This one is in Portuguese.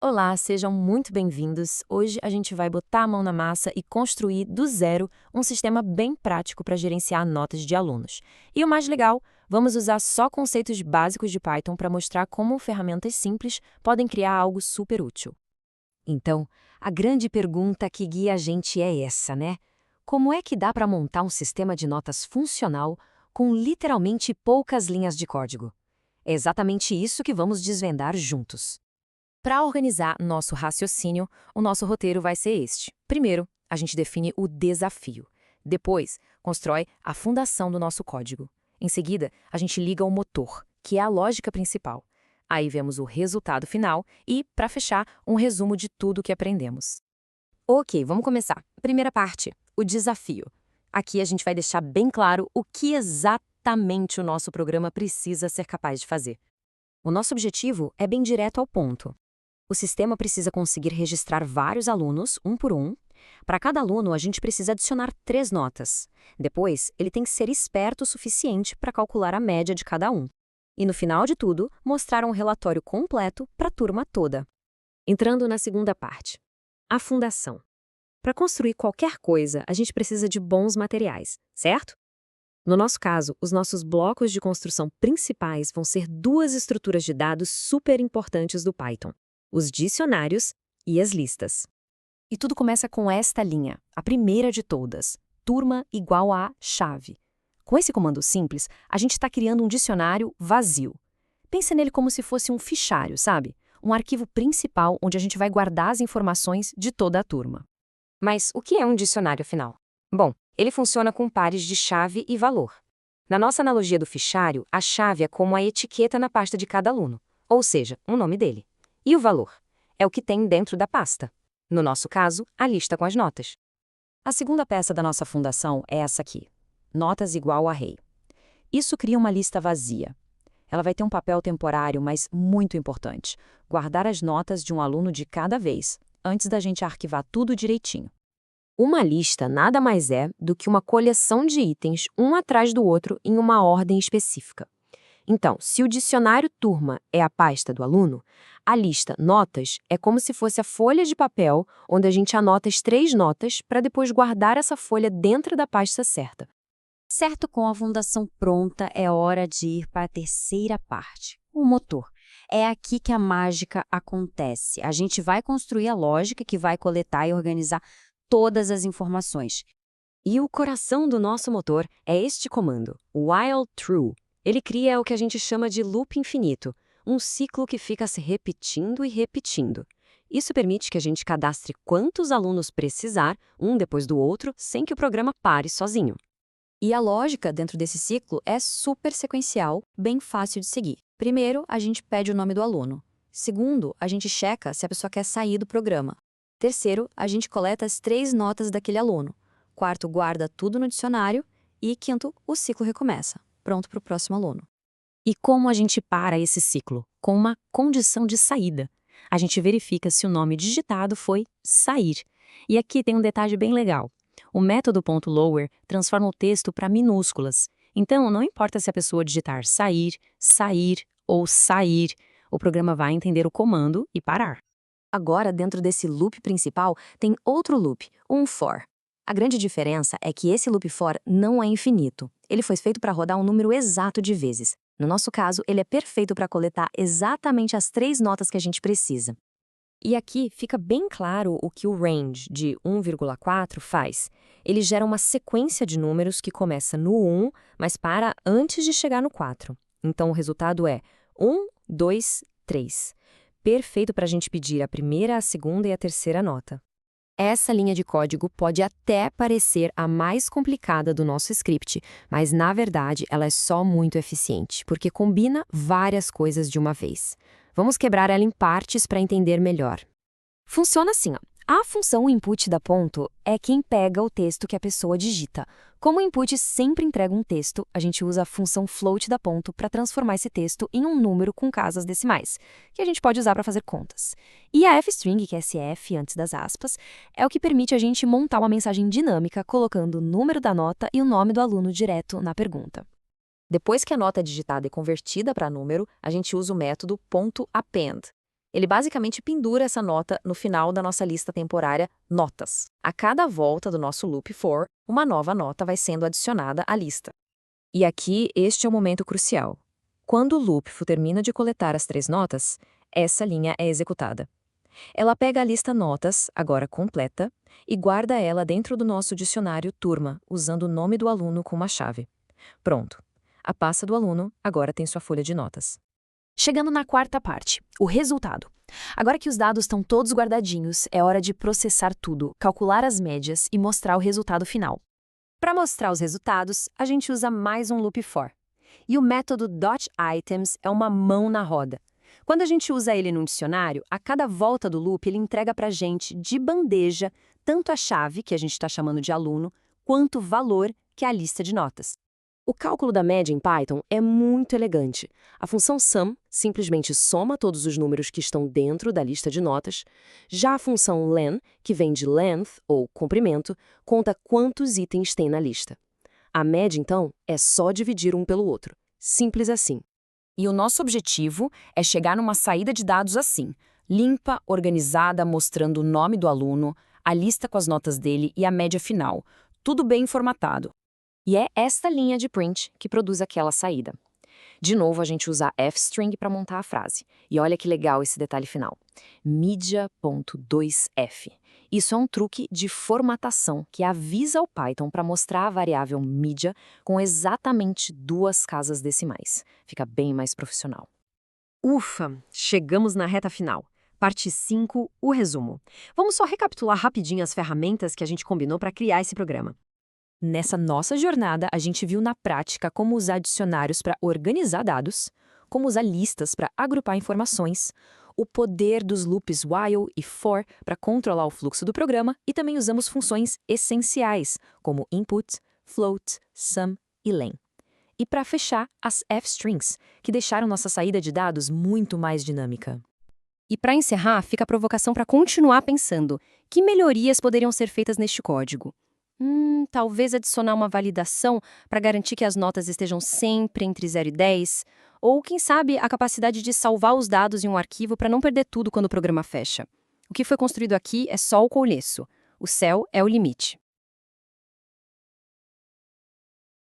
Olá, sejam muito bem-vindos. Hoje a gente vai botar a mão na massa e construir do zero um sistema bem prático para gerenciar notas de alunos. E o mais legal, vamos usar só conceitos básicos de Python para mostrar como ferramentas simples podem criar algo super útil. Então, a grande pergunta que guia a gente é essa, né? Como é que dá para montar um sistema de notas funcional com literalmente poucas linhas de código? É exatamente isso que vamos desvendar juntos. Para organizar nosso raciocínio, o nosso roteiro vai ser este. Primeiro, a gente define o desafio. Depois, constrói a fundação do nosso código. Em seguida, a gente liga o motor, que é a lógica principal. Aí vemos o resultado final e, para fechar, um resumo de tudo que aprendemos. Ok, vamos começar. Primeira parte, o desafio. Aqui a gente vai deixar bem claro o que exatamente o nosso programa precisa ser capaz de fazer. O nosso objetivo é bem direto ao ponto. O sistema precisa conseguir registrar vários alunos, um por um. Para cada aluno, a gente precisa adicionar 3 notas. Depois, ele tem que ser esperto o suficiente para calcular a média de cada um. E no final de tudo, mostrar um relatório completo para a turma toda. Entrando na segunda parte. A fundação. Para construir qualquer coisa, a gente precisa de bons materiais, certo? No nosso caso, os nossos blocos de construção principais vão ser 2 estruturas de dados super importantes do Python: os dicionários e as listas. E tudo começa com esta linha, a primeira de todas: turma igual a chave. Com esse comando simples, a gente está criando um dicionário vazio. Pense nele como se fosse um fichário, sabe? Um arquivo principal onde a gente vai guardar as informações de toda a turma. Mas o que é um dicionário, afinal? Bom, ele funciona com pares de chave e valor. Na nossa analogia do fichário, a chave é como a etiqueta na pasta de cada aluno, ou seja, o nome dele. E o valor? É o que tem dentro da pasta. No nosso caso, a lista com as notas. A segunda peça da nossa fundação é essa aqui: notas igual a array. Isso cria uma lista vazia. Ela vai ter um papel temporário, mas muito importante: guardar as notas de um aluno de cada vez, antes da gente arquivar tudo direitinho. Uma lista nada mais é do que uma coleção de itens, um atrás do outro, em uma ordem específica. Então, se o dicionário turma é a pasta do aluno, a lista notas é como se fosse a folha de papel onde a gente anota as 3 notas para depois guardar essa folha dentro da pasta certa. Certo, com a fundação pronta, é hora de ir para a terceira parte, o motor. É aqui que a mágica acontece. A gente vai construir a lógica que vai coletar e organizar todas as informações. E o coração do nosso motor é este comando, while true. Ele cria o que a gente chama de loop infinito, um ciclo que fica se repetindo e repetindo. Isso permite que a gente cadastre quantos alunos precisar, um depois do outro, sem que o programa pare sozinho. E a lógica dentro desse ciclo é super sequencial, bem fácil de seguir. Primeiro, a gente pede o nome do aluno. Segundo, a gente checa se a pessoa quer sair do programa. Terceiro, a gente coleta as 3 notas daquele aluno. Quarto, guarda tudo no dicionário. E quinto, o ciclo recomeça, pronto para o próximo aluno. E como a gente para esse ciclo? Com uma condição de saída. A gente verifica se o nome digitado foi sair. E aqui tem um detalhe bem legal. O método .lower transforma o texto para minúsculas. Então, não importa se a pessoa digitar sair, sair ou sair, o programa vai entender o comando e parar. Agora, dentro desse loop principal, tem outro loop, um for. A grande diferença é que esse loop for não é infinito. Ele foi feito para rodar um número exato de vezes. No nosso caso, ele é perfeito para coletar exatamente as 3 notas que a gente precisa. E aqui fica bem claro o que o range de 1,4 faz. Ele gera uma sequência de números que começa no 1, mas para antes de chegar no 4. Então o resultado é 1, 2, 3. Perfeito para a gente pedir a primeira, a segunda e a terceira nota. Essa linha de código pode até parecer a mais complicada do nosso script, mas na verdade ela é só muito eficiente, porque combina várias coisas de uma vez. Vamos quebrar ela em partes para entender melhor. Funciona assim, ó. A função input da ponto é quem pega o texto que a pessoa digita. Como o input sempre entrega um texto, a gente usa a função float da ponto para transformar esse texto em um número com casas decimais, que a gente pode usar para fazer contas. E a fstring, que é SF antes das aspas, é o que permite a gente montar uma mensagem dinâmica colocando o número da nota e o nome do aluno direto na pergunta. Depois que a nota é digitada e convertida para número, a gente usa o método .append. Ele basicamente pendura essa nota no final da nossa lista temporária Notas. A cada volta do nosso loop for, uma nova nota vai sendo adicionada à lista. E aqui, este é o momento crucial. Quando o loop termina de coletar as 3 notas, essa linha é executada. Ela pega a lista Notas, agora completa, e guarda ela dentro do nosso dicionário Turma, usando o nome do aluno como a chave. Pronto. A pasta do aluno agora tem sua folha de notas. Chegando na quarta parte, o resultado. Agora que os dados estão todos guardadinhos, é hora de processar tudo, calcular as médias e mostrar o resultado final. Para mostrar os resultados, a gente usa mais um loop for. E o método .items é uma mão na roda. Quando a gente usa ele num dicionário, a cada volta do loop ele entrega para a gente, de bandeja, tanto a chave, que a gente está chamando de aluno, quanto o valor, que é a lista de notas. O cálculo da média em Python é muito elegante. A função sum simplesmente soma todos os números que estão dentro da lista de notas. Já a função len, que vem de length, ou comprimento, conta quantos itens tem na lista. A média, então, é só dividir um pelo outro. Simples assim. E o nosso objetivo é chegar numa saída de dados assim, limpa, organizada, mostrando o nome do aluno, a lista com as notas dele e a média final. Tudo bem formatado. E é esta linha de print que produz aquela saída. De novo, a gente usa fstring para montar a frase. E olha que legal esse detalhe final. Media.2f. Isso é um truque de formatação que avisa ao Python para mostrar a variável media com exatamente 2 casas decimais. Fica bem mais profissional. Ufa! Chegamos na reta final. Parte 5, o resumo. Vamos só recapitular rapidinho as ferramentas que a gente combinou para criar esse programa. Nessa nossa jornada, a gente viu na prática como usar dicionários para organizar dados, como usar listas para agrupar informações, o poder dos loops while e for para controlar o fluxo do programa e também usamos funções essenciais, como input, float, sum e len. E para fechar, as f-strings, que deixaram nossa saída de dados muito mais dinâmica. E para encerrar, fica a provocação para continuar pensando. Que melhorias poderiam ser feitas neste código? Talvez adicionar uma validação para garantir que as notas estejam sempre entre 0 e 10, ou, quem sabe, a capacidade de salvar os dados em um arquivo para não perder tudo quando o programa fecha. O que foi construído aqui é só o começo. O céu é o limite.